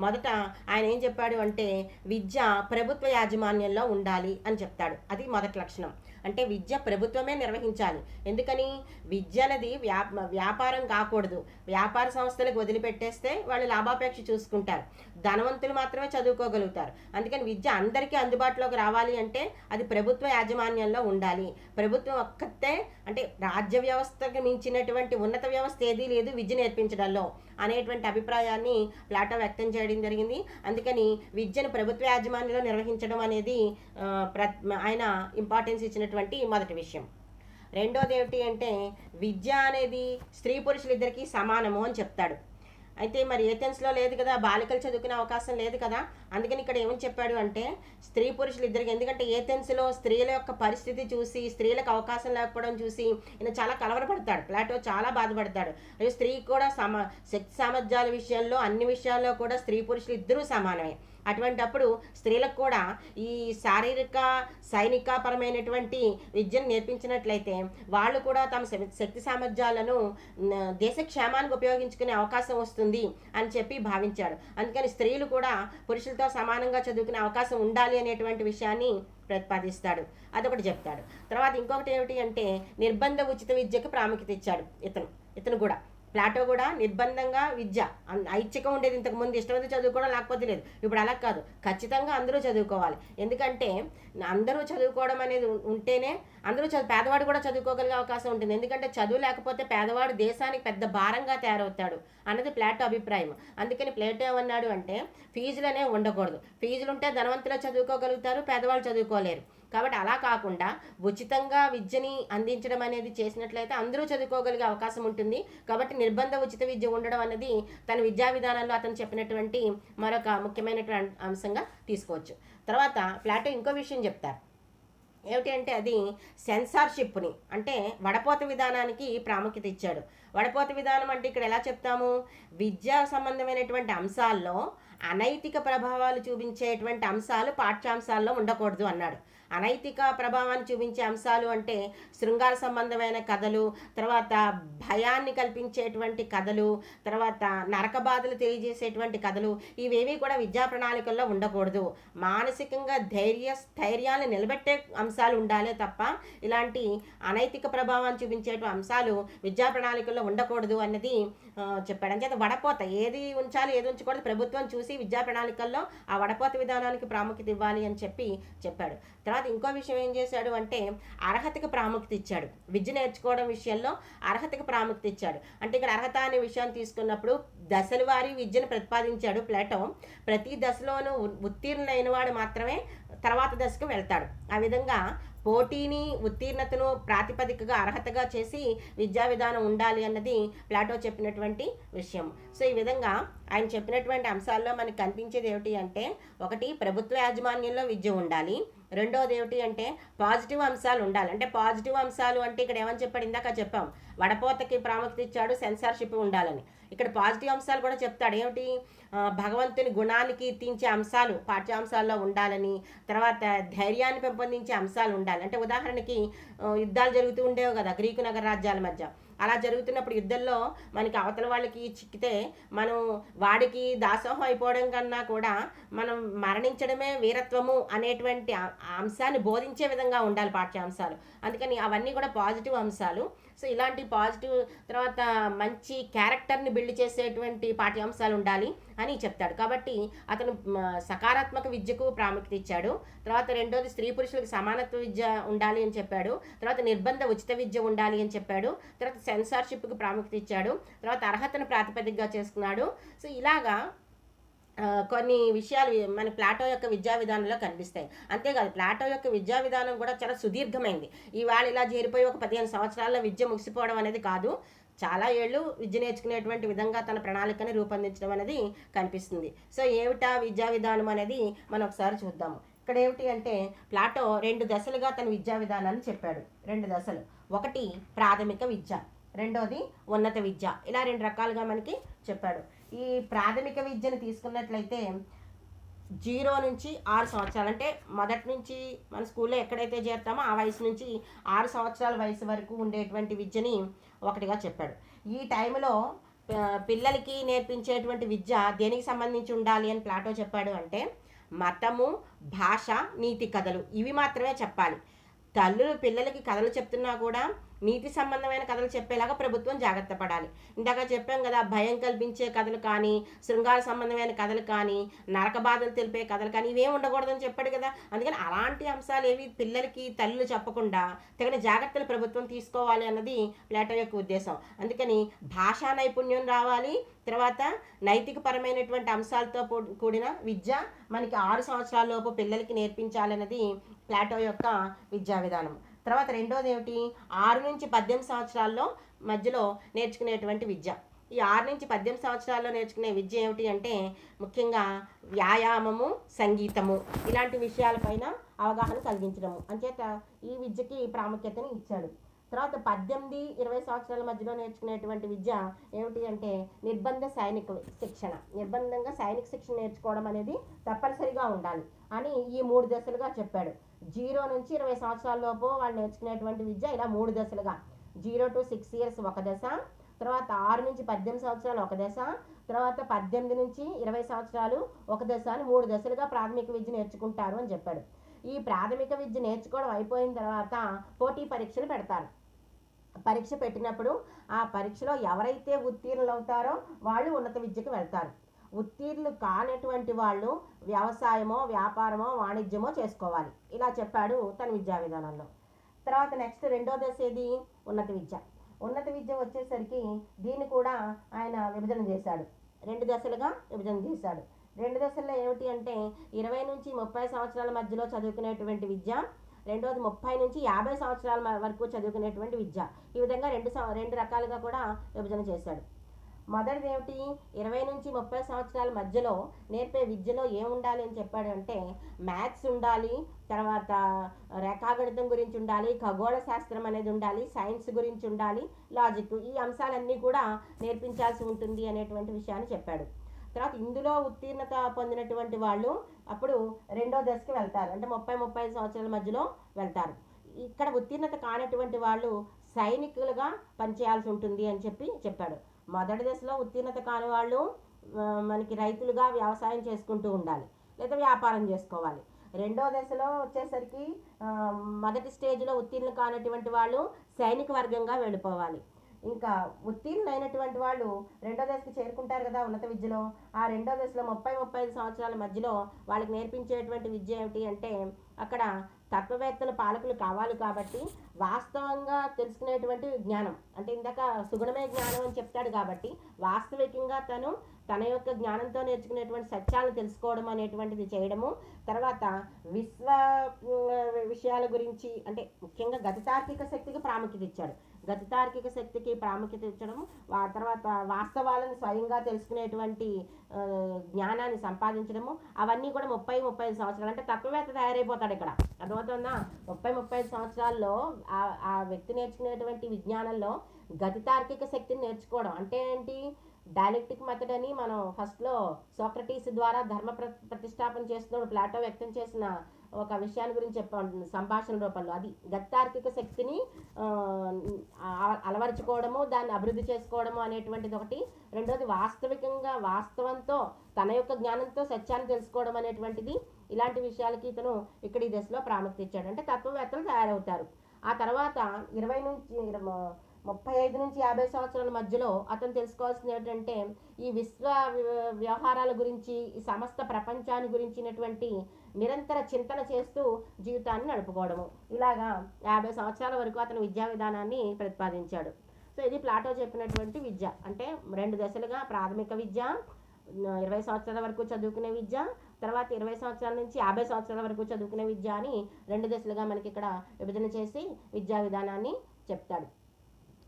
S1: మొదట ఆయన ఏం చెప్పాడు అంటే విద్య ప్రభుత్వ యాజమాన్యంలో ఉండాలి అని చెప్తాడు. అది మొదటి లక్షణం. అంటే విద్య ప్రభుత్వమే నిర్వహించాలి. ఎందుకని? విద్య అనేది వ్యాపారం కాకూడదు. వ్యాపార సంస్థలకు వదిలిపెట్టేస్తే వాళ్ళు లాభాపేక్ష చూసుకుంటారు, ధనవంతులు మాత్రమే చదువుకోగలుగుతారు. అందుకని విద్య అందరికీ అందుబాటులోకి రావాలి అంటే అది ప్రభుత్వ యాజమాన్యంలో ఉండాలి. ప్రభుత్వం ఒక్కతే, అంటే రాజ్య వ్యవస్థకు మించినటువంటి ఉన్నత వ్యవస్థ ఏదీ లేదు విద్య నేర్పించడంలో అనేటువంటి అభిప్రాయాన్ని ప్లాటో వ్యక్తం చేయడం జరిగింది. అందుకని విద్యను ప్రభుత్వ యాజమాన్యంలో నిర్వహించడం అనేది ఆయన ఇంపార్టెన్స్ ఇచ్చినటువంటి మొదటి విషయం. రెండోది ఏమిటి అంటే విద్య అనేది స్త్రీ పురుషులిద్దరికీ సమానము అని చెప్తాడు. అయితే మరి ఏథెన్స్లో లేదు కదా, బాలికలు చదువుకునే అవకాశం లేదు కదా. అందుకని ఇక్కడ ఏమని చెప్పాడు అంటే స్త్రీ పురుషులు ఇద్దరికి, ఎందుకంటే ఏథెన్స్లో స్త్రీల యొక్క పరిస్థితి చూసి, స్త్రీలకు అవకాశం లేకపోవడం చూసి ఈయన చాలా కలవరపడతాడు. ప్లాటో చాలా బాధపడతాడు. స్త్రీ కూడా శక్తి సామర్థ్యాల విషయంలో, అన్ని విషయాల్లో కూడా స్త్రీ పురుషులు ఇద్దరూ సమానమే. అటువంటప్పుడు స్త్రీలకు కూడా ఈ శారీరక సైనికపరమైనటువంటి విద్యను నేర్పించినట్లయితే వాళ్ళు కూడా తమ శక్తి సామర్థ్యాలను దేశ క్షేమానికి ఉపయోగించుకునే అవకాశం వస్తుంది అని చెప్పి భావించాడు. అందుకని స్త్రీలు కూడా పురుషులతో సమానంగా చదువుకునే అవకాశం ఉండాలి అనేటువంటి విషయాన్ని ప్రతిపాదిస్తాడు. అదొకటి చెప్తాడు. తర్వాత ఇంకొకటి ఏమిటి అంటే నిర్బంధ ఉచిత విద్యకు ప్రాముఖ్యత ఇచ్చాడు ఇతను కూడా. ప్లాటో కూడా నిర్బంధంగా విద్య ఐచ్ఛికం ఉండేది ఇంతకుముందు, ఇష్టమైతే చదువుకోవడం లేకపోతే లేదు. ఇప్పుడు అలా కాదు, ఖచ్చితంగా అందరూ చదువుకోవాలి. ఎందుకంటే అందరూ చదువుకోవడం అనేది ఉంటేనే అందరూ పేదవాడు కూడా చదువుకోగలిగే అవకాశం ఉంటుంది. ఎందుకంటే చదువు లేకపోతే పేదవాడు దేశానికి పెద్ద భారంగా తయారవుతాడు అన్నది ప్లాటో అభిప్రాయం. అందుకని ప్లాటో ఏమన్నాడు అంటే ఫీజులనే ఉండకూడదు. ఫీజులు ఉంటే ధనవంతులు చదువుకోగలుగుతారు, పేదవాళ్ళు చదువుకోలేరు. కాబట్టి అలా కాకుండా ఉచితంగా విద్యని అందించడం అనేది చేసినట్లయితే అందరూ చదువుకోగలిగే అవకాశం ఉంటుంది. కాబట్టి నిర్బంధ ఉచిత విద్య ఉండడం అనేది తన విద్యా విధానంలో అతను చెప్పినటువంటి మరొక ముఖ్యమైనటువంటి అంశంగా తీసుకోవచ్చు. తర్వాత ప్లాటో ఇంకో విషయం చెప్తారు. ఏమిటి అంటే అది సెన్సార్షిప్ని, అంటే వడపోత విధానానికి ప్రాముఖ్యత ఇచ్చాడు. వడపోత విధానం అంటే ఇక్కడ ఎలా చెప్తాము, విద్యా సంబంధమైనటువంటి అంశాల్లో అనైతిక ప్రభావాలు చూపించేటువంటి అంశాలు పాఠ్యాంశాల్లో ఉండకూడదు అన్నాడు. అనైతిక ప్రభావాన్ని చూపించే అంశాలు అంటే శృంగార సంబంధమైన కథలు, తర్వాత భయాన్ని కల్పించేటువంటి కథలు, తర్వాత నరక బాధలు తెలియజేసేటువంటి కథలు, ఇవేవి కూడా విద్యా ప్రణాళికల్లో ఉండకూడదు. మానసికంగా ధైర్యాన్ని నిలబెట్టే అంశాలు ఉండాలి తప్ప ఇలాంటి అనైతిక ప్రభావాన్ని చూపించేటువంటి అంశాలు విద్యా ప్రణాళికల్లో ఉండకూడదు అన్నది చెప్పాడు. అంచేత వడపోత ఏది ఉంచాలి ఏది ఉంచకూడదు ప్రభుత్వం చూసి విద్యా ప్రణాళికల్లో ఆ వడపోత విధానానికి ప్రాముఖ్యత ఇవ్వాలి అని చెప్పాడు. తర్వాత ఇంకో విషయం ఏం చేశాడు అంటే అర్హతకు ప్రాముఖ్యత ఇచ్చాడు. విద్య నేర్చుకోవడం విషయంలో అర్హతకు ప్రాముఖ్యత ఇచ్చాడు. అంటే ఇక్కడ అర్హత అనే విషయాన్ని తీసుకున్నప్పుడు దశల వారీ విద్యను ప్రతిపాదించాడు ప్లాటో. ప్రతి దశలోనూ ఉత్తీర్ణులైన వాడు మాత్రమే తర్వాత దశకు వెళ్తాడు. ఆ విధంగా పోటీని ఉత్తీర్ణతను ప్రాతిపదికగా అర్హతగా చేసి విద్యా విధానం ఉండాలి అన్నది ప్లాటో చెప్పినటువంటి విషయం. సో ఈ విధంగా ఆయన చెప్పినటువంటి అంశాల్లో మనకు కనిపించేది ఏమిటి అంటే ఒకటి ప్రభుత్వ యాజమాన్యంలో విద్య ఉండాలి, రెండోది ఏమిటి అంటే పాజిటివ్ అంశాలు ఉండాలి. అంటే పాజిటివ్ అంశాలు అంటే ఇక్కడ ఏమని చెప్పాడు, ఇందాక చెప్పాం వడపోతకి ప్రాముఖ్యత ఇచ్చాడు, సెన్సార్షిప్ ఉండాలని. ఇక్కడ పాజిటివ్ అంశాలు కూడా చెప్తాడు. ఏమిటి, భగవంతుని గుణాన్ని కీర్తించే అంశాలు పాఠ్యాంశాల్లో ఉండాలని, తర్వాత ధైర్యాన్ని పెంపొందించే అంశాలు ఉండాలి. అంటే ఉదాహరణకి యుద్ధాలు జరుగుతూ ఉండేవి కదా గ్రీకు నగర రాజ్యాల మధ్య. అలా జరుగుతున్నప్పుడు యుద్ధంలో మనకి అవతల వాళ్ళకి చిక్కితే మనం వాడికి దాసోహం అయిపోవడం కన్నా కూడా మనం మరణించడమే వీరత్వము అనేటువంటి అంశాన్ని బోధించే విధంగా ఉండాలి పాఠ్యాంశాలు. అందుకని అవన్నీ కూడా పాజిటివ్ అంశాలు. సో ఇలాంటి పాజిటివ్, తర్వాత మంచి క్యారెక్టర్ని బిల్డ్ చేసేటువంటి పాఠ్యాంశాలు ఉండాలి అని చెప్తాడు. కాబట్టి అతను సకారాత్మక విద్యకు ప్రాముఖ్యత ఇచ్చాడు. తర్వాత రెండోది స్త్రీ పురుషులకు సమానత్వ విద్య ఉండాలి అని చెప్పాడు. తర్వాత నిర్బంధ ఉచిత విద్య ఉండాలి అని చెప్పాడు. తర్వాత సెన్సార్షిప్కి ప్రాముఖ్యత ఇచ్చాడు. తర్వాత అర్హతను ప్రాతిపదికగా చేసుకున్నాడు. సో ఇలాగా కొన్ని విషయాలు మన ప్లాటో యొక్క విద్యా విధానంలో కనిపిస్తాయి. అంతేకాదు ప్లాటో యొక్క విద్యా విధానం కూడా చాలా సుదీర్ఘమైంది. ఇవాళ ఇలా చేరిపోయి ఒక 15 సంవత్సరాల్లో విద్య ముగిసిపోవడం అనేది కాదు. చాలా ఏళ్ళు విద్య నేర్చుకునేటువంటి విధంగా తన ప్రణాళికని రూపొందించడం అనేది కనిపిస్తుంది. సో ఏమిటా విద్యా విధానం అనేది మనం ఒకసారి చూద్దాము. ఇక్కడ ఏమిటి అంటే ప్లాటో 2 దశలుగా తన విద్యా విధానాన్ని చెప్పాడు. 2 దశలు, ఒకటి ప్రాథమిక విద్య, రెండోది ఉన్నత విద్య. ఇలా 2 రకాలుగా మనకి చెప్పాడు. ఈ ప్రాథమిక విద్యను తీసుకున్నట్లయితే 0 నుంచి 6 సంవత్సరాలు, అంటే మొదటి నుంచి మన స్కూల్లో ఎక్కడైతే చేరుతామో ఆ వయసు నుంచి 6 సంవత్సరాల వయసు వరకు ఉండేటువంటి విద్యని ఒకటిగా చెప్పాడు. ఈ టైంలో పిల్లలకి నేర్పించేటువంటి విద్య దేనికి సంబంధించి ఉండాలి అని ప్లాటో చెప్పాడు అంటే మతము, భాష, నీతి కథలు ఇవి మాత్రమే చెప్పాలి. తల్లులు పిల్లలకి కథలు చెప్తున్నా కూడా నీతి సంబంధమైన కథలు చెప్పేలాగా ప్రభుత్వం జాగ్రత్త పడాలి. ఇందాక చెప్పాం కదా, భయం కల్పించే కథలు కానీ, శృంగార సంబంధమైన కథలు కానీ, నరక బాధలు తెలిపే కథలు కానీ ఇవేం ఉండకూడదని చెప్పాడు కదా. అందుకని అలాంటి అంశాలు ఏవి పిల్లలకి తల్లులు చెప్పకుండా తగిన జాగ్రత్తలు ప్రభుత్వం తీసుకోవాలి అన్నది ప్లాటో యొక్క ఉద్దేశం. అందుకని భాషా నైపుణ్యం రావాలి, తర్వాత నైతిక పరమైనటువంటి అంశాలతో కూడిన విద్య మనకి 6 సంవత్సరాల లోపు పిల్లలకి నేర్పించాలన్నది ప్లాటో యొక్క విద్యా విధానం. తర్వాత రెండోది ఏమిటి, 6 నుంచి 18 సంవత్సరాల్లో మధ్యలో నేర్చుకునేటువంటి విద్య. ఈ 6 నుంచి 18 సంవత్సరాల్లో నేర్చుకునే విద్య ఏమిటి అంటే ముఖ్యంగా వ్యాయామము, సంగీతము ఇలాంటి విషయాలపైన అవగాహన కలిగించడము. అంచేత ఈ విద్యకి ప్రాముఖ్యతని ఇచ్చాడు. తర్వాత 18-20 సంవత్సరాల మధ్యలో నేర్చుకునేటువంటి విద్య ఏమిటి అంటే నిర్బంధ సైనిక శిక్షణ. నిర్బంధంగా సైనిక శిక్షణ నేర్చుకోవడం అనేది తప్పనిసరిగా ఉండాలి అని ఈ 3 దశలుగా చెప్పాడు. 0 నుంచి 20 సంవత్సరాల లోపు వాళ్ళు నేర్చుకునేటువంటి విద్య ఇలా 3 దశలుగా, 0 to 6 years ఒక దశ, తర్వాత 6 నుంచి 18 సంవత్సరాలు ఒక దశ, తర్వాత 18 నుంచి 20 సంవత్సరాలు ఒక దశ అని 3 దశలుగా ప్రాథమిక విద్య నేర్చుకుంటారు అని చెప్పాడు. ఈ ప్రాథమిక విద్య నేర్చుకోవడం అయిపోయిన తర్వాత పోటీ పరీక్షలు పెడతారు. పరీక్ష పెట్టినప్పుడు ఆ పరీక్షలో ఎవరైతే ఉత్తీర్ణులు అవుతారో వాళ్ళు ఉన్నత విద్యకు వెళ్తారు. ఉత్తీర్ణులు కానటువంటి వాళ్ళు వ్యవసాయమో వ్యాపారమో వాణిజ్యమో చేసుకోవాలి. ఇలా చెప్పాడు తన విద్యా విధానంలో. తర్వాత నెక్స్ట్ రెండో దశ ఏది? ఉన్నత విద్య. ఉన్నత విద్య వచ్చేసరికి దీన్ని కూడా ఆయన విభజన చేశాడు, 2 దశలుగా విభజన చేశాడు. 2 దశల్లో ఏమిటి అంటే 20 నుంచి 30 సంవత్సరాల మధ్యలో చదువుకునేటువంటి విద్య, రెండోది 30 నుంచి 50 సంవత్సరాల వరకు చదువుకునేటువంటి విద్య. ఈ విధంగా రెండు రకాలుగా కూడా విభజన చేశాడు. మొదటిది ఏమిటి? 20 నుంచి 30 సంవత్సరాల మధ్యలో నేర్పే విద్యలో ఏముండాలి అని చెప్పాడు అంటే మ్యాథ్స్ ఉండాలి, తర్వాత రేఖాగణితం గురించి ఉండాలి, ఖగోళ శాస్త్రం అనేది ఉండాలి, సైన్స్ గురించి ఉండాలి, లాజిక్, ఈ అంశాలన్నీ కూడా నేర్పించాల్సి ఉంటుంది అనేటువంటి విషయాన్ని చెప్పాడు. తర్వాత ఇందులో ఉత్తీర్ణత పొందినటువంటి వాళ్ళు అప్పుడు రెండో దశకి వెళ్తారు, అంటే 30-35 సంవత్సరాల మధ్యలో వెళ్తారు. ఇక్కడ ఉత్తీర్ణత కానటువంటి వాళ్ళు సైనికులుగా పనిచేయాల్సి ఉంటుంది అని చెప్పాడు. మొదటి దశలో ఉత్తీర్ణత కాని వాళ్ళు మనకి రైతులుగా వ్యవసాయం చేసుకుంటూ ఉండాలి, లేదా వ్యాపారం చేసుకోవాలి. రెండో దశలో వచ్చేసరికి మొదటి స్టేజ్లో ఉత్తీర్ణత కానటువంటి వాళ్ళు సైనిక వర్గంగా వెళ్ళిపోవాలి. ఇంకా ఉత్తీర్ణులైనటువంటి వాళ్ళు రెండో దశకి చేరుకుంటారు కదా ఉన్నత విద్యలో. ఆ రెండో దశలో 30-35 సంవత్సరాల మధ్యలో వాళ్ళకి నేర్పించేటువంటి విద్య ఏమిటి అంటే అక్కడ తత్వవేత్తలు పాలకులు కావాలి కాబట్టి వాస్తవంగా తెలుసుకునేటువంటి జ్ఞానం, అంటే ఇందాక సుగుణమే జ్ఞానం అని చెప్తాడు కాబట్టి వాస్తవికంగా తన యొక్క జ్ఞానంతో నేర్చుకునేటువంటి సత్యాలను తెలుసుకోవడం అనేటువంటిది చేయడము. తర్వాత విశ్వ విషయాల గురించి, అంటే ముఖ్యంగా గతితార్కిక శక్తికి ప్రాముఖ్యత ఇచ్చాడు. గతితార్కిక శక్తికి ప్రాముఖ్యత ఇచ్చడం, తర్వాత వాస్తవాలను స్వయంగా తెలుసుకునేటువంటి జ్ఞానాన్ని సంపాదించడము, అవన్నీ కూడా 30-35 సంవత్సరాలు, అంటే తత్వవేత్త తయారైపోతాడు ఇక్కడ. అర్థమవుతుందా? 30-35 సంవత్సరాల్లో ఆ వ్యక్తి నేర్చుకునేటువంటి విజ్ఞానంలో గతితార్కిక శక్తిని నేర్చుకోవడం అంటే ఏంటి? డైలెక్టిక్ మెథడ్ అని మనం ఫస్ట్లో సోక్రటీస్ ద్వారా ధర్మ ప్రతిష్టాపన చేస్తున్నప్పుడు ప్లాటో వ్యక్తం చేసిన ఒక విషయాన్ని గురించి చెప్పాను సంభాషణ రూపంలో. అది గతార్కిక శక్తిని అలవరుచుకోవడము, దాన్ని అభివృద్ధి చేసుకోవడము అనేటువంటిది ఒకటి. రెండోది వాస్తవికంగా వాస్తవంతో తన యొక్క జ్ఞానంతో సత్యాన్ని తెలుసుకోవడం అనేటువంటిది. ఇలాంటి విషయాలకి ఇతను ఇక్కడ ఈ దశలో ప్రాముఖ్యత ఇచ్చాడు. అంటే తత్వవేత్తలు తయారవుతారు. ఆ తర్వాత 35 నుంచి 50 సంవత్సరాల మధ్యలో అతను తెలుసుకోవాల్సింది ఏంటంటే ఈ విశ్వ వ్యవహారాల గురించి, ఈ సమస్త ప్రపంచాన్ని గురించినటువంటి నిరంతర చింతన చేస్తూ జీవితాన్ని నడుపుకోవడము. ఇలాగా 50 సంవత్సరాల వరకు అతను విద్యా విధానాన్ని ప్రతిపాదించాడు. సో ఇది ప్లాటో చెప్పినటువంటి విద్య. అంటే 2 దశలుగా ప్రాథమిక విద్య, 20 సంవత్సరాల వరకు చదువుకునే విద్య, తర్వాత 20 సంవత్సరాల నుంచి 50 సంవత్సరాల వరకు చదువుకునే విద్య అని 2 దశలుగా మనకి ఇక్కడ విభజన చేసి విద్యా విధానాన్ని చెప్తాడు.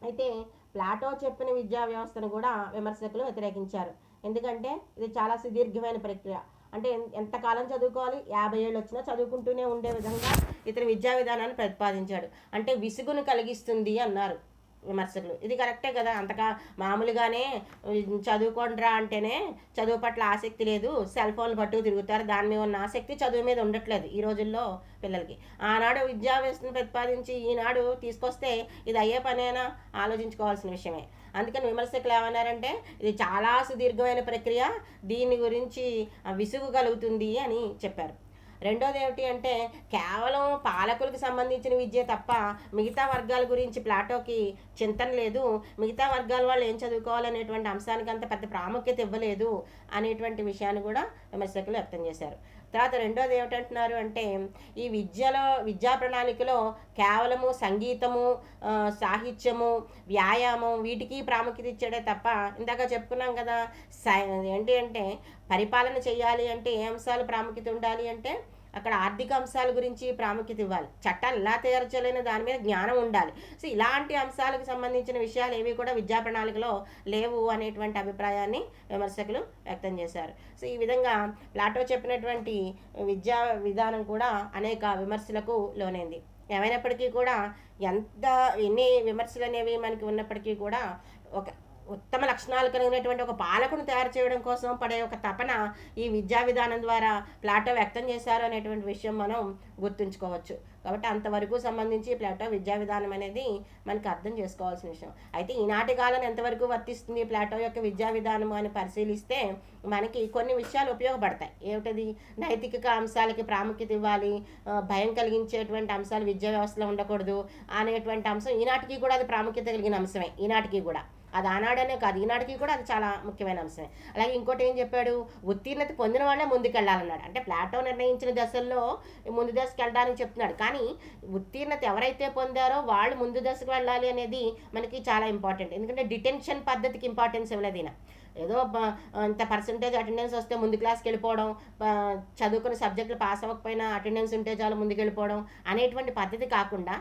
S1: అయితే ప్లాటో చెప్పిన విద్యా వ్యవస్థను కూడా విమర్శకులు వ్యతిరేకించారు. ఎందుకంటే ఇది చాలా సుదీర్ఘమైన ప్రక్రియ. అంటే ఎంతకాలం చదువుకోవాలి? 50 ఏళ్ళు వచ్చినా చదువుకుంటూనే ఉండే విధంగా ఇతని విద్యా విధానాన్ని ప్రతిపాదించాడు. అంటే విసుగును కలిగిస్తుంది అన్నారు విమర్శకులు. ఇది కరెక్టే కదా. అంతగా మామూలుగానే చదువుకోండిరా అంటేనే చదువు పట్ల ఆసక్తి లేదు, సెల్ ఫోన్లు పట్టుకు తిరుగుతారు. దాని మీద ఉన్న ఆసక్తి చదువు మీద ఉండట్లేదు ఈ రోజుల్లో పిల్లలకి. ఆనాడు విద్యా వ్యవస్థను ప్రతిపాదించి ఈనాడు తీసుకొస్తే ఇది అయ్యే పనేనా? ఆలోచించుకోవాల్సిన విషయమే. అందుకని విమర్శకులు ఏమన్నారంటే ఇది చాలా సుదీర్ఘమైన ప్రక్రియ, దీని గురించి విసుగు కలుగుతుంది అని చెప్పారు. రెండోది ఏమిటి అంటే కేవలం పాలకులకు సంబంధించిన విద్య తప్ప మిగతా వర్గాల గురించి ప్లాటోకి చింతన లేదు, మిగతా వర్గాల వాళ్ళు ఏం చదువుకోవాలనేటువంటి అంశానికి అంత పెద్ద ప్రాముఖ్యత ఇవ్వలేదు అనేటువంటి విషయాన్ని కూడా విమర్శకులు వ్యక్తం చేశారు. తర్వాత రెండోది ఏమిటంటున్నారు అంటే ఈ విద్యా ప్రణాళికలో కేవలము సంగీతము, సాహిత్యము, వ్యాయామం వీటికి ప్రాముఖ్యత ఇచ్చాడే తప్ప ఇందాక చెప్పుకున్నాం కదా ఏంటి అంటే పరిపాలన చేయాలి అంటే ఏ అంశాలు ప్రాముఖ్యత ఉండాలి అంటే అక్కడ ఆర్థిక అంశాల గురించి ప్రాముఖ్యత ఇవ్వాలి, చట్టాలు ఎలా తయారు చేయలేని దాని మీద జ్ఞానం ఉండాలి. సో ఇలాంటి అంశాలకు సంబంధించిన విషయాలు ఏవి కూడా విద్యా ప్రణాళికలో లేవు అనేటువంటి అభిప్రాయాన్ని విమర్శకులు వ్యక్తం చేశారు. సో ఈ విధంగా ప్లాటో చెప్పినటువంటి విద్యా విధానం కూడా అనేక విమర్శలకు లోనైంది. ఏమైనప్పటికీ కూడా ఎన్ని విమర్శలు అనేవి మనకి ఉన్నప్పటికీ కూడా ఉత్తమ లక్షణాలు కలిగినటువంటి ఒక పాలకును తయారు చేయడం కోసం పడే ఒక తపన ఈ విద్యా విధానం ద్వారా ప్లాటో వ్యక్తం చేశారు అనేటువంటి విషయం మనం గుర్తుంచుకోవచ్చు. కాబట్టి అంతవరకు సంబంధించి ప్లాటో విద్యా విధానం అనేది మనకి అర్థం చేసుకోవాల్సిన విషయం. అయితే ఈనాటి కాలం ఎంతవరకు వర్తిస్తుంది ప్లాటో యొక్క విద్యా విధానం అని పరిశీలిస్తే మనకి కొన్ని విషయాలు ఉపయోగపడతాయి. ఏమిటది? నైతిక అంశాలకి ప్రాముఖ్యత ఇవ్వాలి, భయం కలిగించేటువంటి అంశాలు విద్యా వ్యవస్థలో ఉండకూడదు అనేటువంటి అంశం ఈనాటికి కూడా అది ప్రాముఖ్యత కలిగిన అంశమే. ఈనాటికి కూడా అది ఆనాడనే కాదు, ఈనాటికి కూడా అది చాలా ముఖ్యమైన అంశమే. అలాగే ఇంకోటి ఏం చెప్పాడు? ఉత్తీర్ణత పొందిన వాళ్ళే ముందుకెళ్ళాలన్నాడు. అంటే ప్లాటో నిర్ణయించిన దశల్లో ముందు దశకు వెళ్ళడానికి చెప్తున్నాడు. కానీ ఉత్తీర్ణత ఎవరైతే పొందారో వాళ్ళు ముందు దశకు వెళ్ళాలి అనేది మనకి చాలా ఇంపార్టెంట్. ఎందుకంటే డిటెన్షన్ పద్ధతికి ఇంపార్టెన్స్ ఇవ్వలేదు ఈయన. ఏదో ఇంత పర్సంటేజ్ అటెండెన్స్ వస్తే ముందు క్లాస్కి వెళ్ళిపోవడం, చదువుకున్న సబ్జెక్టులు పాస్ అవ్వకపోయినా అటెండెన్స్ ఉంటే చాలు ముందుకు వెళ్ళిపోవడం అనేటువంటి పద్ధతి కాకుండా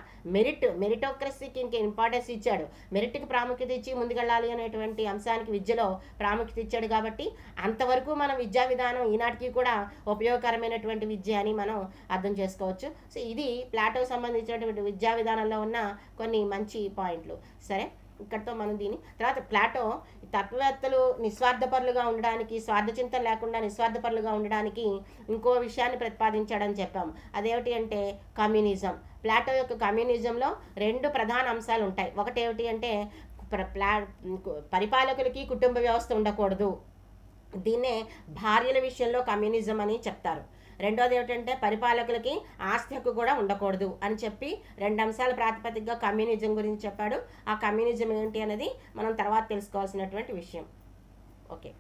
S1: మెరిటోక్రసీకి ఇంక ఇంపార్టెన్స్ ఇచ్చాడు. మెరిట్కి ప్రాముఖ్యత ఇచ్చి ముందుకెళ్ళాలి అనేటువంటి అంశానికి విద్యలో ప్రాముఖ్యత ఇచ్చాడు. కాబట్టి అంతవరకు మన విద్యా విధానం ఈనాటికి కూడా ఉపయోగకరమైనటువంటి విద్య అని మనం అర్థం చేసుకోవచ్చు. సో ఇది ప్లాటోకి సంబంధించినటువంటి విద్యా విధానంలో ఉన్న కొన్ని మంచి పాయింట్లు. సరే, ఇక్కడితో మనం దీని తర్వాత ప్లాటో తత్వవేత్తలు నిస్వార్థపరులుగా ఉండడానికి, స్వార్థ చింతన లేకుండా నిస్వార్థపరులుగా ఉండడానికి ఇంకో విషయాన్ని ప్రతిపాదించాడని చెప్పాము. అదేమిటి అంటే కమ్యూనిజం. ప్లాటో యొక్క కమ్యూనిజంలో 2 ప్రధాన అంశాలు ఉంటాయి. ఒకటి ఏమిటి అంటే పరిపాలకులకి కుటుంబ వ్యవస్థ ఉండకూడదు, దీన్నే భార్యల విషయంలో కమ్యూనిజం అని చెప్తారు. రెండోది ఏమిటంటే పరిపాలకులకి ఆస్తి హక్కు కూడా ఉండకూడదు అని చెప్పి 2 అంశాల ప్రాతిపదికగా కమ్యూనిజం గురించి చెప్పాడు. ఆ కమ్యూనిజం ఏంటి అనేది మనం తర్వాత తెలుసుకోవాల్సినటువంటి విషయం. ఓకే.